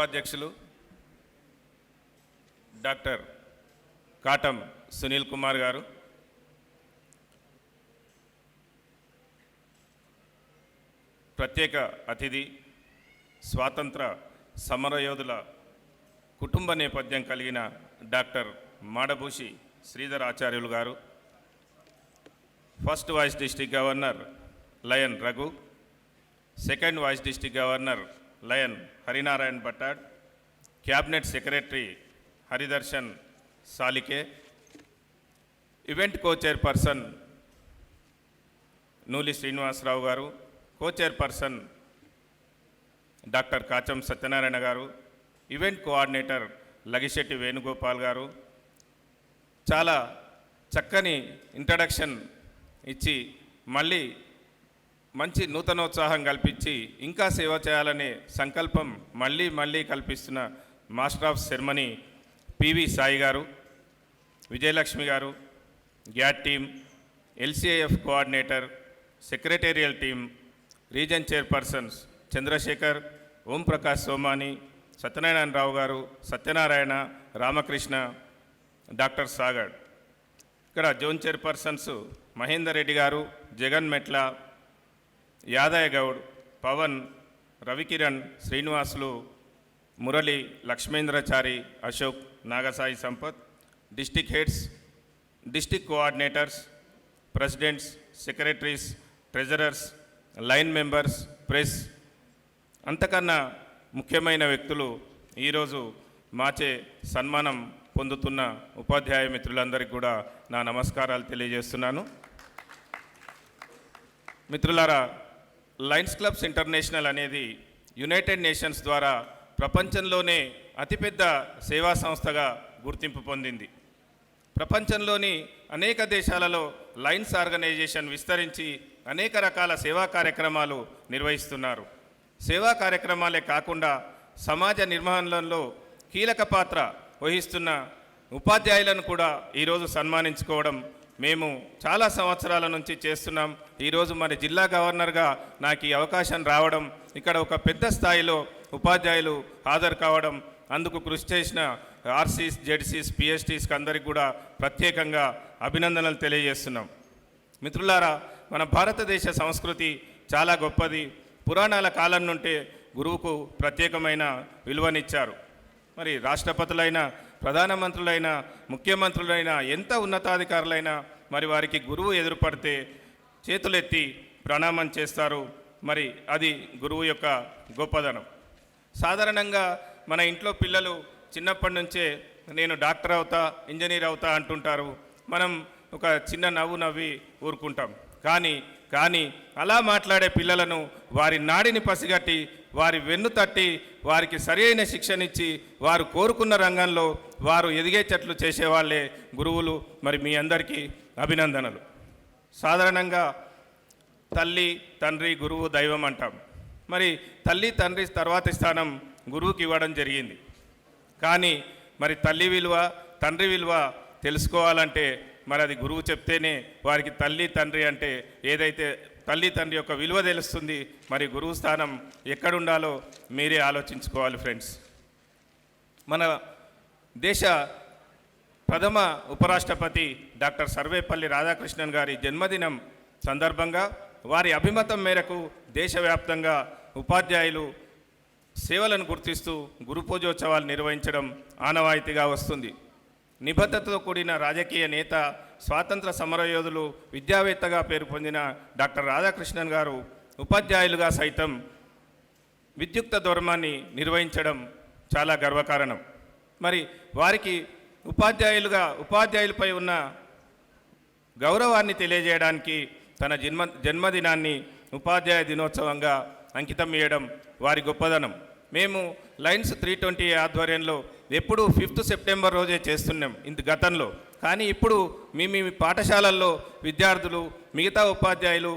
ఉపాధ్యక్షులు డాక్టర్ కాటం సునీల్ కుమార్ గారు, ప్రత్యేక అతిథి స్వాతంత్ర సమరయోధుల కుటుంబ నేపథ్యం కలిగిన doctor Madabhushi Sridhar Acharyulu garu, first vice district governor lion Raghu, second vice district governor lion Harinarayan Bhattad, cabinet secretary Haridarshan Salike, event co-chairperson Nuli Srinivasarao garu, co-chairperson doctor Kacham Satyanarayana గారు, ఈవెంట్ కోఆర్డినేటర్ లగిశెట్టి వేణుగోపాల్ గారు చాలా చక్కని ఇంట్రడక్షన్ ఇచ్చి మళ్ళీ మంచి నూతనోత్సాహం కల్పించి ఇంకా సేవ చేయాలనే సంకల్పం మళ్ళీ కల్పిస్తున్న master of ceremony PV Sai garu, Vijayalakshmi garu, GAT team, LCIF coordinator, secretarial team, region chairpersons Chandrasekhar, Omprakash Somani, Satyanarayanarao garu, Satyanarayana, Ramakrishna, doctor Sagar. ఇక్కడ zone chairpersons Mahender Reddy garu, Jagan Metla, Yadaiah Goud, Pavan, Ravikiran, Srinivasulu, Murali, Lakshmendrachari, Ashok, Nagasai Sampath, district heads, district coordinators, presidents, secretaries, treasurers, lion members, press, అంతకన్నా ముఖ్యమైన వ్యక్తులు, ఈరోజు మాచే సన్మానం పొందుతున్న ఉపాధ్యాయ మిత్రులందరికీ కూడా నా నమస్కారాలు తెలియజేస్తున్నాను. మిత్రులారా, లయన్స్ క్లబ్స్ ఇంటర్నేషనల్ అనేది యునైటెడ్ నేషన్స్ ద్వారా ప్రపంచంలోనే అతిపెద్ద సేవా సంస్థగా గుర్తింపు పొందింది. ప్రపంచంలోని అనేక దేశాలలో లయన్స్ ఆర్గనైజేషన్ విస్తరించి అనేక రకాల సేవా కార్యక్రమాలు నిర్వహిస్తున్నారు. సేవా కార్యక్రమాలే కాకుండా సమాజ నిర్వహణలో కీలక పాత్ర వహిస్తున్న ఉపాధ్యాయులను కూడా ఈరోజు సన్మానించుకోవడం మేము చాలా సంవత్సరాల నుంచి చేస్తున్నాం. ఈరోజు మరి జిల్లా గవర్నర్గా నాకు ఈ అవకాశం రావడం, ఇక్కడ ఒక పెద్ద స్థాయిలో ఉపాధ్యాయులు హాజరు కావడం, అందుకు కృషి చేసిన ఆర్సీస్, జెడ్సీస్, పిహెచ్టీస్కి అందరికీ కూడా ప్రత్యేకంగా అభినందనలు తెలియజేస్తున్నాం. మిత్రులారా, మన భారతదేశ సంస్కృతి చాలా గొప్పది. పురాణాల కాలం నుండే గురువుకు ప్రత్యేకమైన విలువనిచ్చారు. మరి రాష్ట్రపతులైన, ప్రధానమంత్రులైన, ముఖ్యమంత్రులైన, ఎంత ఉన్నతాధికారులైనా మరి వారికి గురువు ఎదురుపడితే చేతులెత్తి ప్రణామం చేస్తారు. మరి అది గురువు యొక్క గొప్పదనం. సాధారణంగా మన ఇంట్లో పిల్లలు చిన్నప్పటి నుంచే నేను డాక్టర్ అవుతా, ఇంజనీర్ అవుతా అంటుంటారు. మనం ఒక చిన్న నవ్వు నవ్వి ఊరుకుంటాం. కానీ అలా మాట్లాడే పిల్లలను వారి నాడిని పసిగట్టి, వారి వెన్ను తట్టి, వారికి సరైన శిక్షణిచ్చి, వారు కోరుకున్న రంగంలో వారు ఎదిగేటట్లు చేసేవాళ్ళే గురువులు. మరి మీ అందరికీ అభినందనలు. సాధారణంగా తల్లి, తండ్రి, గురువు, దైవం అంటాం. మరి తల్లి, తండ్రి తర్వాతి స్థానం గురువుకి ఇవ్వడం జరిగింది. కానీ మరి తల్లి విలువ, తండ్రి విలువ తెలుసుకోవాలంటే మరి అది గురువు చెప్తేనే వారికి తల్లి, తండ్రి అంటే ఏదైతే తల్లి, తండ్రి యొక్క విలువ తెలుస్తుంది. మరి గురువు స్థానం ఎక్కడుండాలో మీరే ఆలోచించుకోవాలి ఫ్రెండ్స్. మన దేశ ప్రథమ ఉపరాష్ట్రపతి డాక్టర్ సర్వేపల్లి రాధాకృష్ణన్ గారి జన్మదినం సందర్భంగా వారి అభిమతం మేరకు దేశవ్యాప్తంగా ఉపాధ్యాయులు సేవలను గుర్తిస్తూ గురు పూజోత్సవాలు నిర్వహించడం ఆనవాయితీగా వస్తుంది. నిబద్ధతతో కూడిన రాజకీయ నేత, స్వాతంత్ర సమరయోధులు, విద్యావేత్తగా పేరు పొందిన డాక్టర్ రాధాకృష్ణన్ గారు ఉపాధ్యాయులుగా సైతం విద్యుక్త ధర్మాన్ని నిర్వహించడం చాలా గర్వకారణం. మరి వారికి ఉపాధ్యాయులపై ఉన్న గౌరవాన్ని తెలియజేయడానికి తన జన్మదినాన్ని ఉపాధ్యాయ దినోత్సవంగా అంకితం ఇవ్వడం వారి గొప్పదనం. మేము లయన్స్ 320 ఆధ్వర్యంలో ఎప్పుడు 5th సెప్టెంబర్ రోజే చేస్తున్నాం గతంలో. కానీ ఇప్పుడు మీ పాఠశాలల్లో విద్యార్థులు, మిగతా ఉపాధ్యాయులు,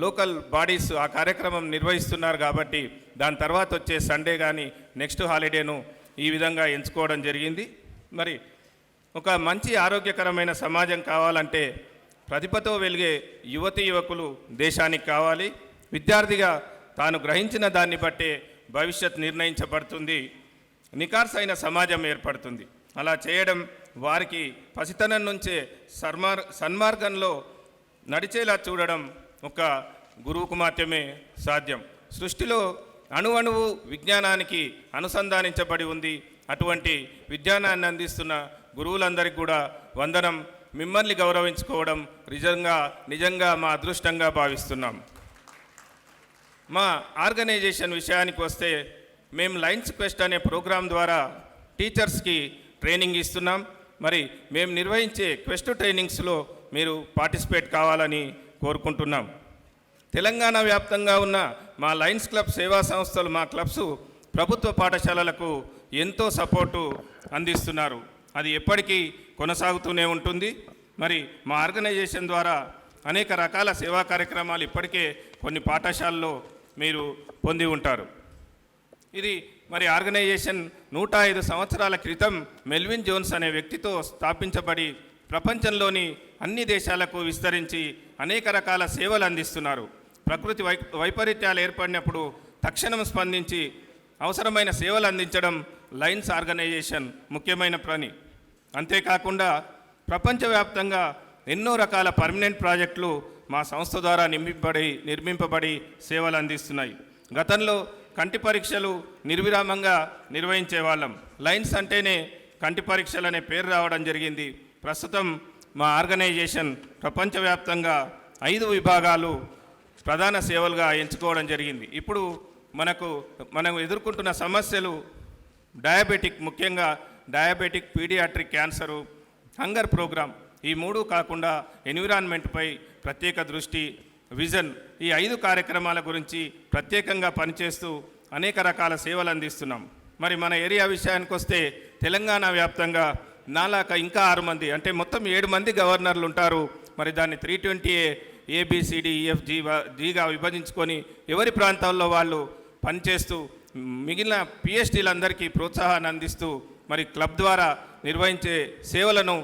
లోకల్ బాడీస్ ఆ కార్యక్రమం నిర్వహిస్తున్నారు కాబట్టి దాని తర్వాత వచ్చే సండే కానీ నెక్స్ట్ హాలిడేను ఈ విధంగా ఎంచుకోవడం జరిగింది. మరి ఒక మంచి ఆరోగ్యకరమైన సమాజం కావాలంటే ప్రతిభతో వెలిగే యువతీ యువకులు దేశానికి కావాలి. విద్యార్థిగా తాను గ్రహించిన దాన్ని బట్టే భవిష్యత్ నిర్ణయించబడుతుంది. నికార్సైన సమాజం ఏర్పడుతుంది. అలా చేయడం వారికి పసితనం నుంచే సన్మార్గంలో నడిచేలా చూడడం ఒక గురువుకు మాత్రమే సాధ్యం. సృష్టిలో అణువణువు విజ్ఞానానికి అనుసంధానించబడి ఉంది. అటువంటి విజ్ఞానాన్ని అందిస్తున్న గురువులందరికీ కూడా వందనం. మిమ్మల్ని గౌరవించుకోవడం నిజంగా మా అదృష్టంగా భావిస్తున్నాం. మా ఆర్గనైజేషన్ విషయానికి వస్తే మేము లయన్స్ క్వెస్ట్ అనే ప్రోగ్రాం ద్వారా టీచర్స్కి ట్రైనింగ్ ఇస్తున్నాం. మరి మేము నిర్వహించే క్వెస్ట్ ట్రైనింగ్స్లో మీరు పార్టిసిపేట్ కావాలని కోరుకుంటున్నాం. తెలంగాణ వ్యాప్తంగా ఉన్న మా లయన్స్ క్లబ్ సేవా సంస్థలు, మా క్లబ్స్ ప్రభుత్వ పాఠశాలలకు ఎంతో సపోర్టు అందిస్తున్నారు. అది ఎప్పటికీ కొనసాగుతూనే ఉంటుంది. మరి మా ఆర్గనైజేషన్ ద్వారా అనేక రకాల సేవా కార్యక్రమాలు ఇప్పటికే కొన్ని పాఠశాలల్లో మీరు పొంది ఉంటారు. ఇది మరి ఆర్గనైజేషన్ 105 సంవత్సరాల క్రితం మెల్విన్ జోన్స్ అనే వ్యక్తితో స్థాపించబడి ప్రపంచంలోని అన్ని దేశాలకు విస్తరించి అనేక రకాల సేవలు అందిస్తున్నారు. ప్రకృతి వైపరీత్యాలు ఏర్పడినప్పుడు తక్షణం స్పందించి అవసరమైన సేవలు అందించడం లయన్స్ ఆర్గనైజేషన్ ముఖ్యమైన పని. అంతేకాకుండా ప్రపంచవ్యాప్తంగా ఎన్నో రకాల పర్మనెంట్ ప్రాజెక్టులు మా సంస్థ ద్వారా నిర్మింపబడి సేవలు అందిస్తున్నాయి. గతంలో కంటి పరీక్షలు నిర్విరామంగా నిర్వహించేవాళ్ళం. లయన్స్ అంటేనే కంటి పరీక్షలు అనే పేరు రావడం జరిగింది. ప్రస్తుతం మా ఆర్గనైజేషన్ ప్రపంచవ్యాప్తంగా 5 విభాగాలు ప్రధాన సేవలుగా ఎంచుకోవడం జరిగింది. ఇప్పుడు మనం ఎదుర్కొంటున్న సమస్యలు ముఖ్యంగా diabetic, paediatric cancer, hunger programme, ఈ 3 కాకుండా ఎన్విరాన్మెంట్పై ప్రత్యేక దృష్టి, విజన్, ఈ 5 కార్యక్రమాల గురించి ప్రత్యేకంగా పనిచేస్తూ అనేక రకాల సేవలు అందిస్తున్నాం. మరి మన ఏరియా విషయానికి వస్తే తెలంగాణ వ్యాప్తంగా నాలాక ఇంకా 6 మంది, అంటే మొత్తం 7 మంది గవర్నర్లు ఉంటారు. మరి దాన్ని 320A ABCDEFGగా విభజించుకొని ఎవరి ప్రాంతాల్లో వాళ్ళు పనిచేస్తూ మిగిలిన PhDలందరికీ ప్రోత్సాహాన్ని అందిస్తూ మరి క్లబ్ ద్వారా నిర్వహించే సేవలను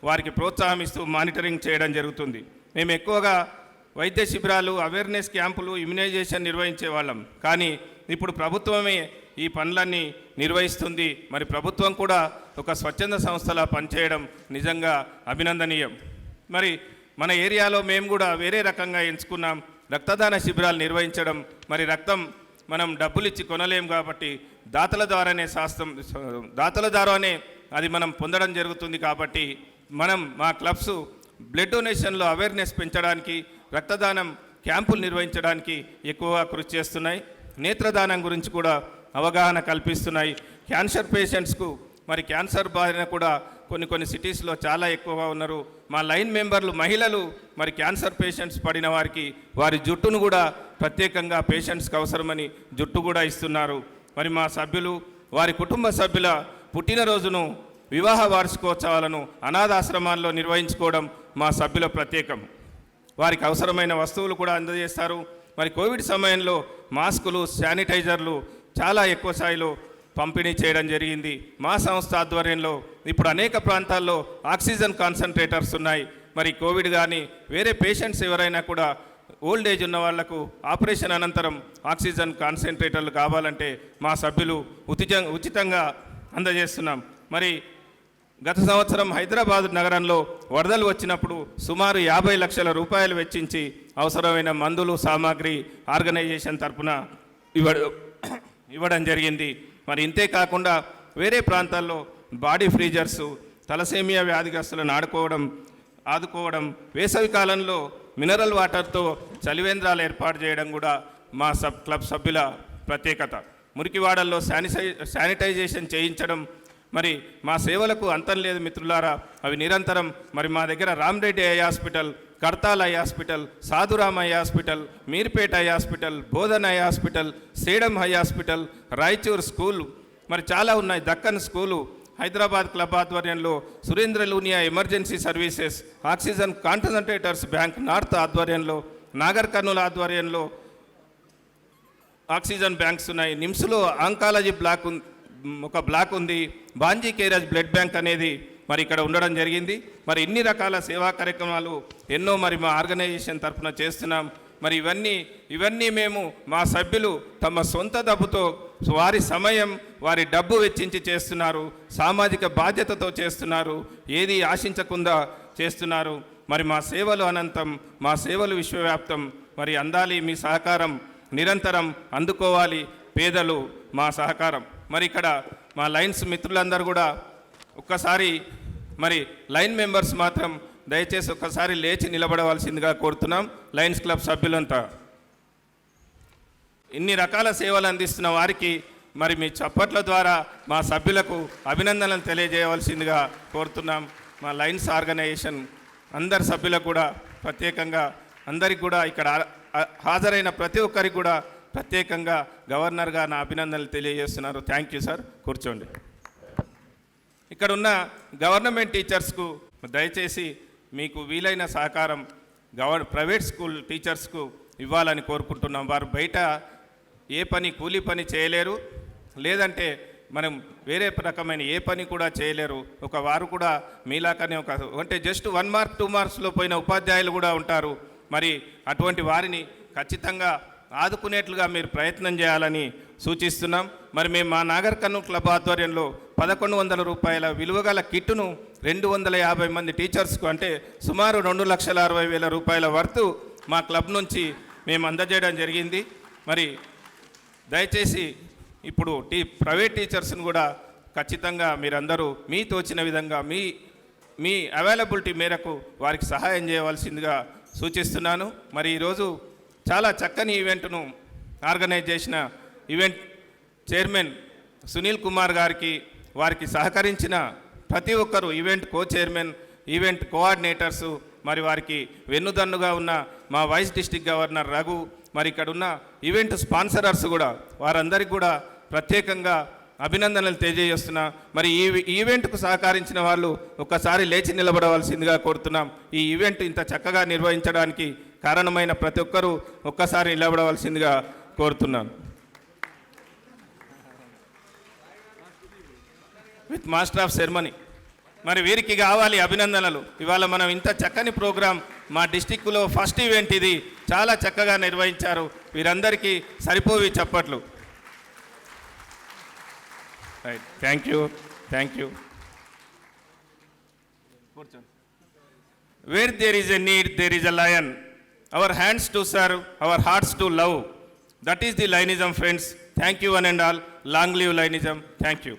వారికి ప్రోత్సాహం ఇస్తూ మానిటరింగ్ చేయడం జరుగుతుంది. మేము ఎక్కువగా వైద్య శిబిరాలు, అవేర్నెస్ క్యాంపులు, ఇమ్యునైజేషన్ నిర్వహించే వాళ్ళం. కానీ ఇప్పుడు ప్రభుత్వమే ఈ పనులన్నీ నిర్వహిస్తుంది. మరి ప్రభుత్వం కూడా ఒక స్వచ్ఛంద సంస్థలా పనిచేయడం నిజంగా అభినందనీయం. మరి మన ఏరియాలో మేము కూడా వేరే రకంగా ఎంచుకున్నాం, రక్తదాన శిబిరాలు నిర్వహించడం. మరి రక్తం మనం డబ్బులు ఇచ్చి కొనలేం కాబట్టి దాతల ద్వారానే అది మనం పొందడం జరుగుతుంది. కాబట్టి మా క్లబ్స్ బ్లడ్ డొనేషన్లో అవేర్నెస్ పెంచడానికి, రక్తదానం క్యాంపులు నిర్వహించడానికి ఎక్కువగా కృషి చేస్తున్నాయి. నేత్రదానం గురించి కూడా అవగాహన కల్పిస్తున్నాయి. క్యాన్సర్ పేషెంట్స్కు మరి క్యాన్సర్ బారిన కూడా కొన్ని సిటీస్లో చాలా ఎక్కువగా ఉన్నారు. మా లైన్ మెంబర్లు మహిళలు మరి క్యాన్సర్ పేషెంట్స్ పడిన వారికి వారి జుట్టును కూడా ప్రత్యేకంగా పేషెంట్స్కి అవసరమని జుట్టు కూడా ఇస్తున్నారు. మరి మా సభ్యులు వారి కుటుంబ సభ్యుల పుట్టినరోజును, వివాహ వార్షికోత్సవాలను అనాథాశ్రమాల్లో నిర్వహించుకోవడం మా సభ్యుల ప్రత్యేకం. వారికి అవసరమైన వస్తువులు కూడా అందజేస్తారు. మరి కోవిడ్ సమయంలో మాస్కులు, శానిటైజర్లు చాలా ఎక్కువ స్థాయిలో పంపిణీ చేయడం జరిగింది. మా సంస్థ ఆధ్వర్యంలో ఇప్పుడు అనేక ప్రాంతాల్లో ఆక్సిజన్ కాన్సన్ట్రేటర్స్ ఉన్నాయి. మరి కోవిడ్ కానీ వేరే పేషెంట్స్ ఎవరైనా కూడా ఓల్డ్ ఏజ్ ఉన్న వాళ్లకు ఆపరేషన్ అనంతరం ఆక్సిజన్ కాన్సన్ట్రేటర్లు కావాలంటే మా సభ్యులు ఉచితంగా అందజేస్తున్నాం. మరి గత సంవత్సరం హైదరాబాద్ నగరంలో వరదలు వచ్చినప్పుడు సుమారు 50 లక్షల రూపాయలు వెచ్చించి అవసరమైన మందులు, సామాగ్రి ఆర్గనైజేషన్ తరఫున ఇవ్వడం జరిగింది. మరి ఇంతే కాకుండా వేరే ప్రాంతాల్లో బాడీ ఫ్రీజర్సు, తలసేమియా వ్యాధిగ్రస్తులను ఆదుకోవడం, వేసవి కాలంలో మినరల్ వాటర్తో చలివేంద్రాలు ఏర్పాటు చేయడం కూడా మా క్లబ్ సభ్యుల ప్రత్యేకత. మురికివాడల్లో శానిటైజేషన్ చేయించడం. మరి మా సేవలకు అంతం లేదు మిత్రులారా, అవి నిరంతరం. మరి మా దగ్గర Ramareddy eye hospital, Kartal eye hospital, Sadhuram eye hospital, Meerpet eye hospital, Bodhan eye hospital, Sedam eye hospital, Raichur school, మరి చాలా ఉన్నాయి. దక్కన్ స్కూలు, హైదరాబాద్ క్లబ్ ఆధ్వర్యంలో Surendra Lunia emergency services, oxygen concentrators bank north ఆధ్వర్యంలో, నాగర్ కర్నూల్ ఆధ్వర్యంలో ఆక్సిజన్ బ్యాంక్స్ ఉన్నాయి. నిమ్స్లో ఆంకాలజీ ఒక బ్లాక్ ఉంది. బాంజీ కేరాజ్ బ్లడ్ బ్యాంక్ అనేది మరి ఇక్కడ ఉండడం జరిగింది. మరి ఇన్ని రకాల సేవా కార్యక్రమాలు ఎన్నో మరి మా ఆర్గనైజేషన్ తరఫున చేస్తున్నాం. మరి ఇవన్నీ మేము మా సభ్యులు తమ సొంత డబ్బుతో వారి సమయం వారి డబ్బు వెచ్చించి చేస్తున్నారు, సామాజిక బాధ్యతతో చేస్తున్నారు, ఏది ఆశించకుండా చేస్తున్నారు. మరి మా సేవలు అనంతం, మా సేవలు విశ్వవ్యాప్తం. మరి అందాలి మీ సహకారం, నిరంతరం అందుకోవాలి పేదలు మా సహకారం. మరి ఇక్కడ మా లైన్స్ మిత్రులందరూ కూడా ఒక్కసారి మరి లైన్ మెంబర్స్ మాత్రం దయచేసి ఒక్కసారి లేచి నిలబడవలసిందిగా కోరుతున్నాం. లయన్స్ క్లబ్ సభ్యులంతా ఇన్ని రకాల సేవలు అందిస్తున్న వారికి మరి మీ చప్పట్ల ద్వారా మా సభ్యులకు అభినందనలు తెలియజేయవలసిందిగా కోరుతున్నాం. మా లయన్స్ ఆర్గనైజేషన్ అందరి సభ్యులకు కూడా ప్రత్యేకంగా అందరికి కూడా ఇక్కడ హాజరైన ప్రతి ఒక్కరికి కూడా ప్రత్యేకంగా గవర్నర్గా నా అభినందనలు తెలియజేస్తున్నారు. Thank you sir. కూర్చోండి. ఇక్కడ ఉన్న గవర్నమెంట్ టీచర్స్కు దయచేసి మీకు వీలైన సహకారం ప్రైవేట్ స్కూల్ టీచర్స్కు ఇవ్వాలని కోరుకుంటున్నాం. వారు బయట ఏ పని కూలీ పని చేయలేరు, లేదంటే మనం వేరే రకమైన ఏ పని కూడా చేయలేరు. వారు కూడా మీలాకనే అంటే జస్ట్ 1 మార్క్ 2 మార్క్స్లో పోయిన ఉపాధ్యాయులు కూడా ఉంటారు. మరి అటువంటి వారిని ఖచ్చితంగా ఆదుకునేట్లుగా మీరు ప్రయత్నం చేయాలని సూచిస్తున్నాం. మరి మేము మా నాగర్ కర్నూలు క్లబ్ ఆధ్వర్యంలో 1100 రూపాయల విలువగల కిట్టును 250 మంది టీచర్స్కు అంటే సుమారు 2,60,000 రూపాయల వర్తు మా క్లబ్ నుంచి మేము అందజేయడం జరిగింది. మరి దయచేసి ఇప్పుడు ప్రైవేట్ టీచర్స్ని కూడా ఖచ్చితంగా మీరందరూ మీ తోచిన విధంగా మీ అవైలబిలిటీ మేరకు వారికి సహాయం చేయవలసిందిగా సూచిస్తున్నాను. మరి ఈరోజు చాలా చక్కని ఈవెంట్ను ఆర్గనైజ్ చేసిన ఈవెంట్ చైర్మన్ సునీల్ కుమార్ గారికి, వారికి సహకరించిన ప్రతి ఒక్కరు, ఈవెంట్ కో చైర్మన్, ఈవెంట్ కోఆర్డినేటర్సు, మరి వారికి వెన్నుదన్నుగా ఉన్న మా వైస్ డిస్ట్రిక్ట్ గవర్నర్ రఘు, మరి ఇక్కడ ఉన్న ఈవెంట్ స్పాన్సరర్స్ కూడా వారందరికీ కూడా ప్రత్యేకంగా అభినందనలు తెలియజేస్తున్నా. మరి ఈ ఈవెంట్కు సహకరించిన వాళ్ళు ఒక్కసారి లేచి నిలబడవలసిందిగా కోరుతున్నాం. ఈ ఈవెంట్ ఇంత చక్కగా నిర్వహించడానికి కారణమైన ప్రతి ఒక్కరూ ఒక్కసారి నిలబడవలసిందిగా కోరుతున్నాను. విత్ మాస్టర్ ఆఫ్ సెరమనీ మరి వీరికి కావాలి అభినందనలు. ఇవాళ మనం ఇంత చక్కని ప్రోగ్రాం, మా డిస్టిక్లో ఫస్ట్ ఈవెంట్ ఇది, చాలా చక్కగా నిర్వహించారు. వీరందరికీ సరిపోవి చప్పట్లు. Right, thank you. Where there is a need there is a lion. Our hands to serve, our hearts to love. That is the lionism friends. Thank you one and all. Long live lionism. Thank you.